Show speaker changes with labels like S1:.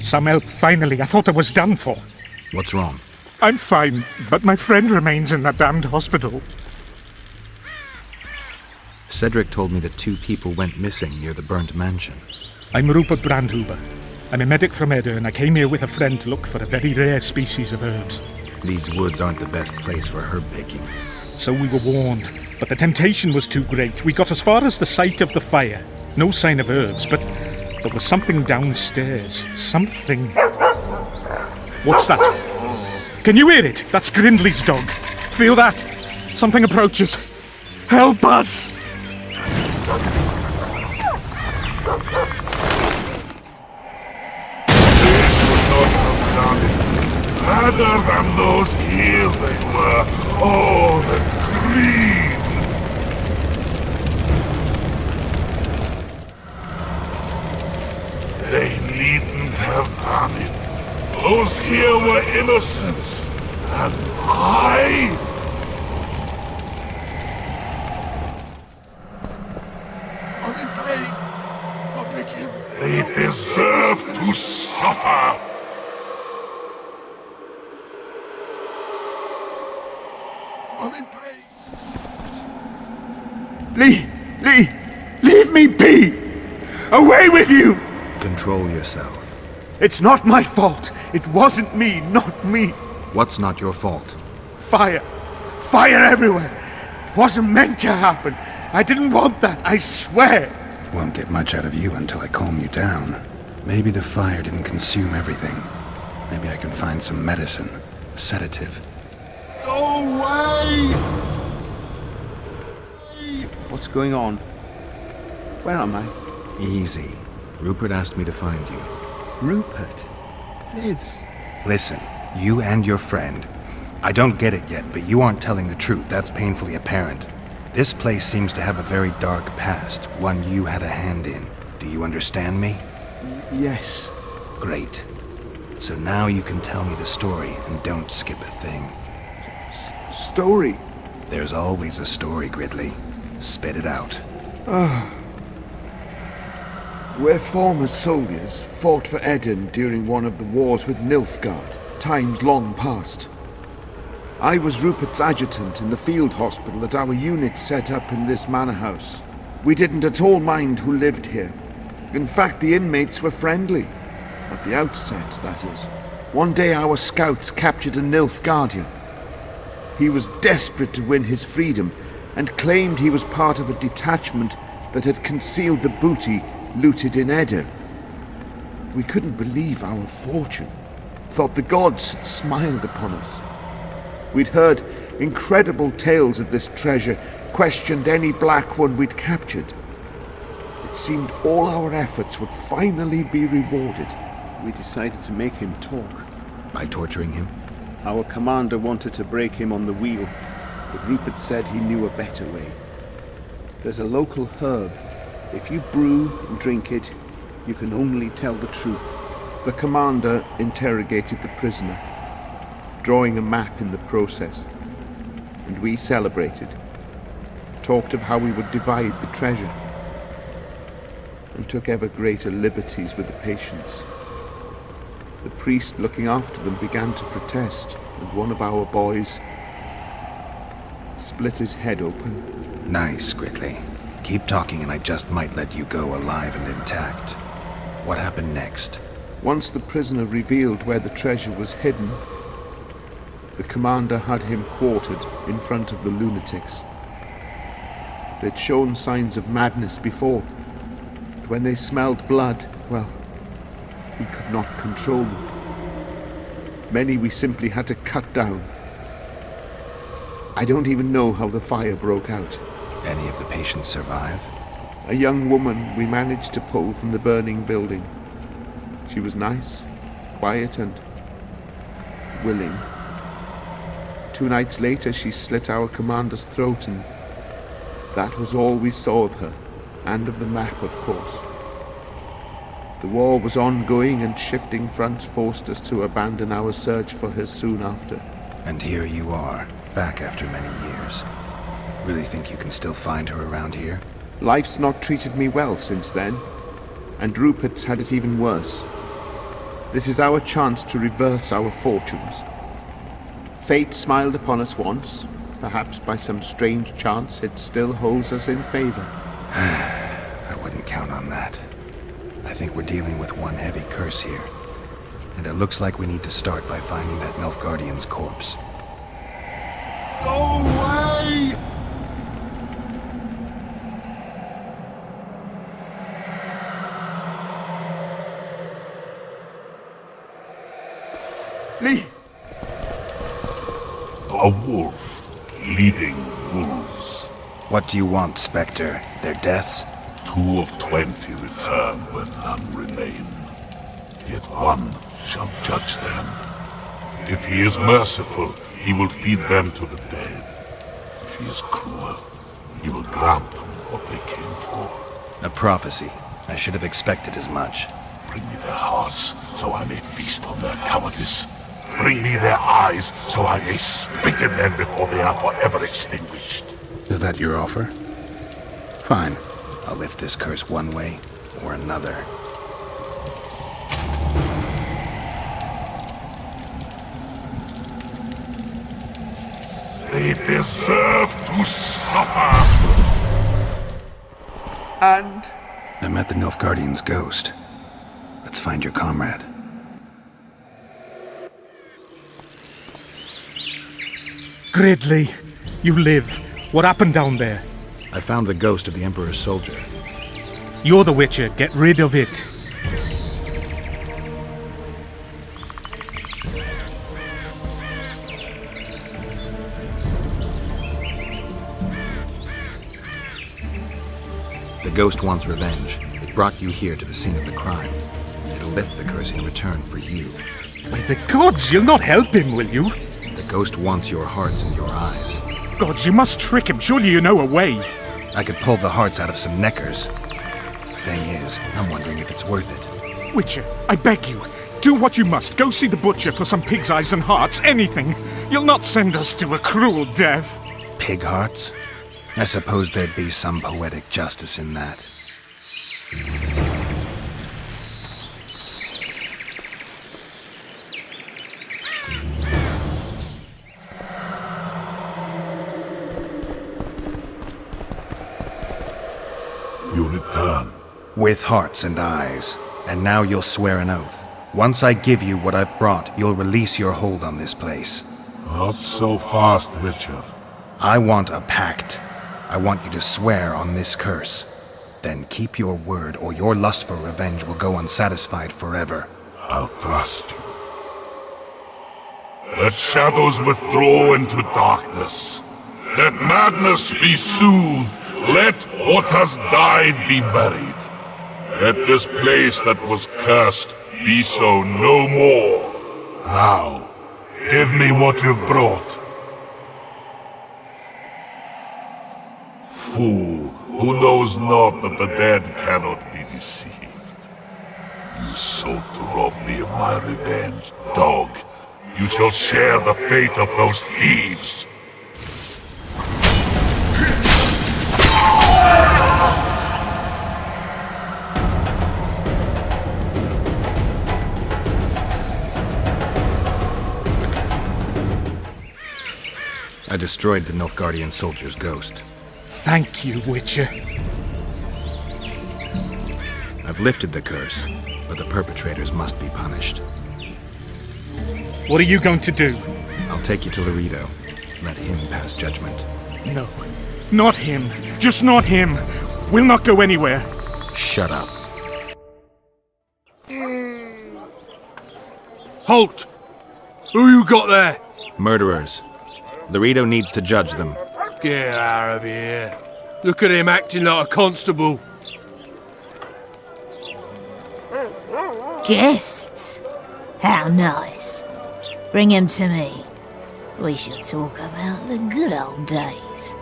S1: Some help, finally. I thought I was done for.
S2: What's wrong?
S1: I'm fine, but my friend remains in that damned hospital.
S2: Cedric told me that 2 people went missing near the burnt mansion.
S1: I'm Rupert Brandhuber. I'm a medic from Edda, and I came here with a friend to look for a very rare species of herbs.
S2: These woods aren't the best place for herb picking.
S1: So we were warned, but the temptation was too great. We got as far as the site of the fire. No sign of herbs, but there was something downstairs. Something... What's that? Can you hear it? That's Grindley's dog. Feel that? Something approaches. Help us!
S3: Rather than those here they were. Oh, the greed! They needn't have done it. Those here were innocents. And I... I'm in pain. I beg you. They deserve to suffer. I'm in pain.
S4: Lee! Leave me be! Away with you!
S2: Control yourself.
S4: It's not my fault. It wasn't me, not me.
S2: What's not your fault?
S4: Fire. Fire everywhere. It wasn't meant to happen. I didn't want that, I swear.
S5: Won't get much out of you until I calm you down. Maybe the fire didn't consume everything. Maybe I can find some medicine, a sedative.
S3: Go away!
S4: What's going on? Where am I?
S2: Easy. Rupert asked me to find you.
S4: Rupert lives.
S5: Listen, you and your friend. I don't get it yet, but you aren't telling the truth. That's painfully apparent. This place seems to have a very dark past, one you had a hand in. Do you understand me?
S4: Yes.
S5: Great. So now you can tell me the story and don't skip a thing.
S4: Story?
S5: There's always a story, Gridley. Spit it out.
S4: We're former soldiers, fought for Eden during one of the wars with Nilfgaard, times long past. I was Rupert's adjutant in the field hospital that our unit set up in this manor house. We didn't at all mind who lived here. In fact, the inmates were friendly. At the outset, that is. One day our scouts captured a Nilfgaardian. He was desperate to win his freedom and claimed he was part of a detachment that had concealed the booty looted in Edda. We couldn't believe our fortune, thought the gods had smiled upon us. We'd heard incredible tales of this treasure, questioned any black one we'd captured. It seemed all our efforts would finally be rewarded. We decided to make him talk.
S2: By torturing him?
S4: Our commander wanted to break him on the wheel, but Rupert said he knew a better way. There's a local herb. If you brew and drink it, you can only tell the truth. The commander interrogated the prisoner, drawing a map in the process. And we celebrated. Talked of how we would divide the treasure. And took ever greater liberties with the patients. The priest looking after them began to protest, and one of our boys split his head open.
S5: Nice, Gridley. Keep talking and I just might let you go alive and intact. What happened next?
S4: Once the prisoner revealed where the treasure was hidden, the commander had him quartered in front of the lunatics. They'd shown signs of madness before, but when they smelled blood, well, we could not control them. Many we simply had to cut down. I don't even know how the fire broke out.
S5: Any of the patients survive?
S4: A young woman we managed to pull from the burning building. She was nice, quiet and willing. 2 nights later she slit our commander's throat, and that was all we saw of her, and of the map, of course. The war was ongoing, and shifting fronts forced us to abandon our search for her soon after.
S5: And here you are, back after many years. Really think you can still find her around here?
S4: Life's not treated me well since then, and Rupert's had it even worse. This is our chance to reverse our fortunes. Fate smiled upon us once. Perhaps by some strange chance it still holds us in favor.
S5: I wouldn't count on that. I think we're dealing with one heavy curse here. And it looks like we need to start by finding that Nilfgaardian's corpse.
S3: Go away!
S4: Lee!
S3: A wolf leading wolves.
S5: What do you want, Spectre? Their deaths?
S3: 2 of 20 return when none remain. Yet one shall judge them. If he is merciful, he will feed them to the dead. If he is cruel, he will grant them what they came for.
S5: A prophecy. I should have expected as much.
S3: Bring me their hearts, so I may feast on their cowardice. Bring me their eyes, so I may spit in them before they are forever extinguished.
S5: Is that your offer? Fine. I'll lift this curse one way or another.
S3: They deserve to suffer!
S4: And
S5: I met the Nilfgaardian's ghost. Let's find your comrade.
S1: Gridley, you live. What happened down there?
S5: I found the ghost of the Emperor's soldier.
S1: You're the Witcher. Get rid of it.
S5: The ghost wants revenge. It brought you here to the scene of the crime. It'll lift the curse in return for you.
S1: By the gods, you'll not help him, will you?
S5: The ghost wants your hearts and your eyes.
S1: Gods, you must trick him. Surely you know a way.
S5: I could pull the hearts out of some neckers. Thing is, I'm wondering if it's worth it.
S1: Witcher, I beg you. Do what you must. Go see the butcher for some pig's eyes and hearts. Anything. You'll not send us to a cruel death.
S5: Pig hearts? I suppose there'd be some poetic justice in that.
S3: You return.
S5: With hearts and eyes. And now you'll swear an oath. Once I give you what I've brought, you'll release your hold on this place.
S3: Not so fast, Witcher.
S5: I want a pact. I want you to swear on this curse. Then keep your word, or your lust for revenge will go unsatisfied forever.
S3: I'll trust you. Let shadows withdraw into darkness. Let madness be soothed. Let what has died be buried. Let this place that was cursed be so no more. Now, give me what you've brought. Fool, who knows not that the dead cannot be deceived. You sought to rob me of my revenge. Dog, you shall share the fate of those thieves.
S5: I destroyed the Nilfgaardian soldier's ghost.
S1: Thank you, Witcher.
S5: I've lifted the curse, but the perpetrators must be punished.
S1: What are you going to do?
S5: I'll take you to Laredo. Let him pass judgment.
S1: No. Not him. Just not him. We'll not go anywhere.
S5: Shut up.
S6: Halt! Who you got there?
S5: Murderers. Laredo needs to judge them.
S6: Get out of here. Look at him acting like a constable.
S7: Guests? How nice. Bring him to me. We shall talk about the good old days.